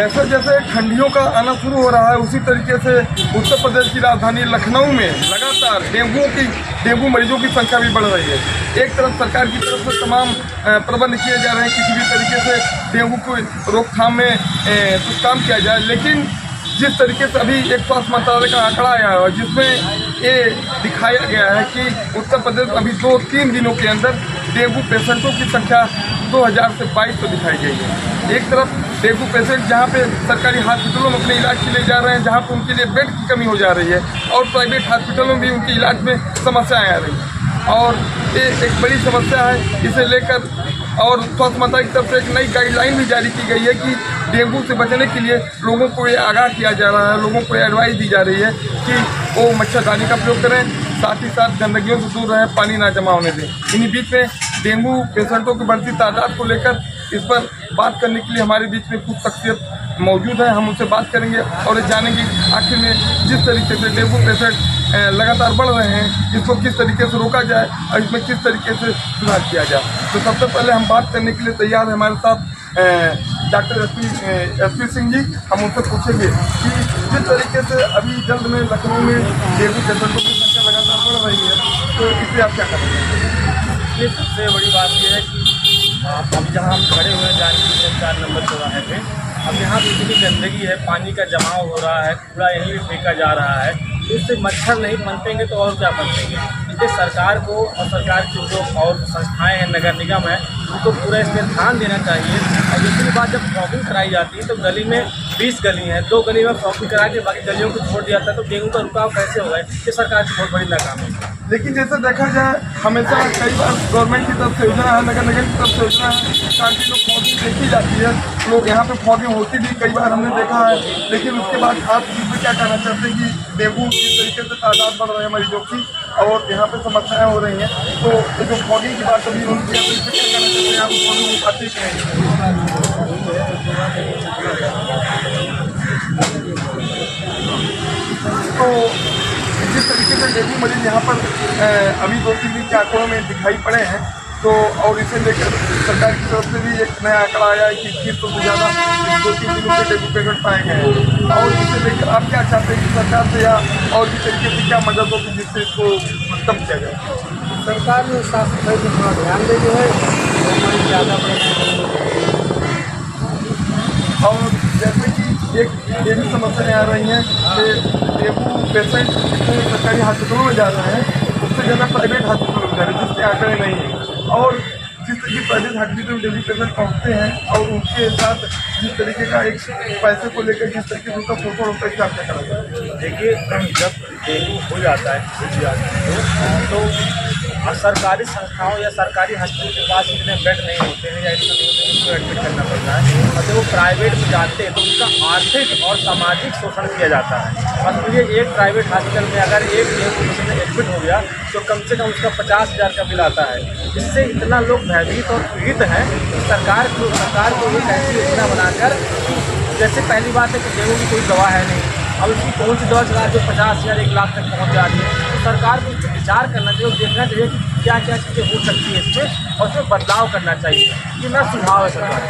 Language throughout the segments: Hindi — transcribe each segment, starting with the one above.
जैसे जैसे ठंडियों का आना शुरू हो रहा है उसी तरीके से उत्तर प्रदेश की राजधानी लखनऊ में लगातार डेंगू मरीजों की संख्या भी बढ़ रही है। एक तरफ सरकार की तरफ से तमाम प्रबंध किए जा रहे हैं किसी भी तरीके से डेंगू को रोकथाम में कुछ काम किया जाए, लेकिन जिस तरीके से अभी एक स्वास्थ्य मंत्रालय का आंकड़ा आया है जिसमें ये दिखाया गया है कि उत्तर प्रदेश अभी 2-3 दिनों के अंदर डेंगू पेशेंटों की संख्या 2000 से 2200 दिखाई गई है। एक तरफ डेंगू पेशेंट जहाँ पे सरकारी हॉस्पिटलों में अपने इलाज के लिए जा रहे हैं, जहाँ पे उनके लिए बेड की कमी हो जा रही है, और प्राइवेट हॉस्पिटलों में भी उनके इलाज में समस्याएं आ रही हैं, और ये एक बड़ी समस्या है। इसे लेकर और स्वास्थ्य मंत्रालय की तरफ से एक नई गाइडलाइन भी जारी की गई है कि डेंगू से बचने के लिए लोगों को ये आगाह किया जा रहा है, लोगों को एडवाइस दी जा रही है कि वो मच्छरदानी का प्रयोग करें, साथ ही साथ गंदगियों से दूर रहें, पानी ना जमा होने दें। इन्हीं बीच में डेंगू पेशेंटों की बढ़ती तादाद को लेकर इस पर बात करने के लिए हमारे बीच में कुछ शख्सियत मौजूद है। हम उनसे बात करेंगे और जानेंगे आखिर में जिस तरीके से डेंगू पेशेंट लगातार बढ़ रहे हैं इसको किस तरीके से रोका जाए और इसमें किस तरीके से सुधार किया जाए। तो सबसे पहले हम बात करने के लिए तैयार हैं हमारे साथ डॉक्टर एस.पी. सिंह जी। हम उनसे पूछेंगे कि जिस तरीके से अभी जल्द में लखनऊ में डेंगू पेशेंटों की संख्या लगातार बढ़ रही है, तो इससे आप क्या करेंगे? ये सबसे बड़ी बात यह है कि अब जहाँ हम खड़े हुए हैं जानकी 4 नंबर चौराहे पे, अब यहाँ पे इतनी गंदगी है, पानी का जमाव हो रहा है, कूड़ा यहीं भी फेंका जा रहा है, तो इससे मच्छर नहीं पनपेंगे तो और क्या पनपेंगे। इसलिए सरकार को और सरकार की जो और संस्थाएं हैं, नगर निगम है, उनको पूरा इस पर ध्यान देना चाहिए। और दूसरी बात, जब फ्लॉगिंग कराई जाती है तो गली में 20 गली हैं, 2 गली में फ्लॉगिंग करा के बाकी गलियों को छोड़ दिया जाता है, तो डेंगू का रुकाव कैसे होगा? ये सरकार की बहुत बड़ी नाकामी है। लेकिन जैसे देखा जाए हमेशा कई बार गवर्नमेंट की तरफ से योजना है, नगर निगम की तरफ से योजना है, ताकि लोग फॉगिंग देखी जाती है, लोग यहाँ पे फॉगिंग होती भी कई बार हमने देखा है, लेकिन उसके बाद आप इसमें क्या कहना चाहते हैं कि डेंगू किस तरीके से तादाद बढ़ रहे हैं मरीजों की और यहाँ पे समस्याएं हो रही हैं, तो जो फॉगिंग की बात अभी उनकी है, तो इसमें क्या कहना चाहते हैं आप? फॉगिंग उठाते तो जिस तरीके से डेंगू मरीज यहाँ पर अभी 2-3 दिन के आंकड़ों में दिखाई पड़े हैं, तो और इसे लेकर सरकार की तरफ से भी एक नया आंकड़ा आया है कि 2100 से ज़्यादा 2-3 दिनों से डेंगू पेशेंट पाए गए हैं, और इसे लेकर आप क्या चाहते हैं कि सरकार से या और भी तरीके से क्या मदद होगी जिससे इसको खत्म किया जाए? सरकार ने साफ सफाई पर थोड़ा ध्यान दे जो है ज़्यादा और जैसे कि ये भी समस्याएं आ रही हैं कि डेंगू पेशेंट जितने सरकारी हॉस्पिटलों में जा रहे हैं उससे ज़्यादा प्राइवेट हॉस्पिटलों में जा रहे हैं, जिसके आंकड़े नहीं हैं, और जिस तरीके प्राइवेट हॉस्पिटल में डेंगू पेशेंट पहुँचते हैं और उनके साथ जिस तरीके का एक पैसे को लेकर जिस तरीके से उनका फोटो होता है, क्या क्या करना चाहिए? देखिए, जब डेंगू हो जाता है किसी भी आदमी को, तो सरकारी संस्थाओं या सरकारी हॉस्पिटल के पास इतने बेड नहीं होते हैं या इतना नहीं होते हैं, उनको एडमिट करना पड़ता है, और जब वो प्राइवेट में जाते हैं तो उनका आर्थिक और सामाजिक शोषण किया जाता है। और इसलिए एक प्राइवेट हॉस्पिटल में अगर एक डेंगू पेशेंट एडमिट हो गया तो कम से कम उसका 50,000 का बिल आता है। इससे इतना लोग भयभीत और पीड़ित हैं कि सरकार को एक ऐसी योजना बनाकर, जैसे पहली बात है कि डेंगू की कोई दवा है नहीं, अब उसकी कौन सी दवा चला जो 50,000 1 लाख तक पहुँच जा रही है, तो सरकार को विचार करना चाहिए और देखना चाहिए कि क्या क्या चीज़ें हो सकती हैं इसमें, और उसमें बदलाव करना चाहिए। ये मेरा सुझाव है सरकार।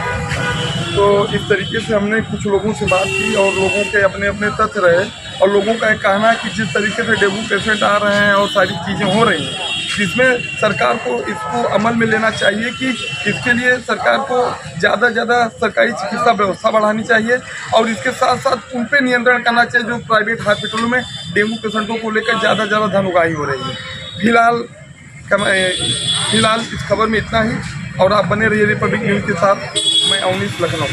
तो इस तरीके से हमने कुछ लोगों से बात की और लोगों के अपने अपने तथ्य रहे, और लोगों का एक कहना है कि जिस तरीके से डेंगू पेशेंट आ रहे हैं और सारी चीज़ें हो रही हैं, जिसमें सरकार को इसको अमल में लेना चाहिए कि इसके लिए सरकार को ज़्यादा से ज़्यादा सरकारी चिकित्सा व्यवस्था बढ़ानी चाहिए, और इसके साथ साथ उन पर नियंत्रण करना चाहिए जो प्राइवेट हॉस्पिटलों में डेंगू पेशेंटों को लेकर ज़्यादा ज़्यादा धन हो रही है। फिलहाल इस खबर में इतना ही, और आप बने रहिए रिपब्लिक न्यूज़ के साथ। मैं अवनीश, लखनऊ।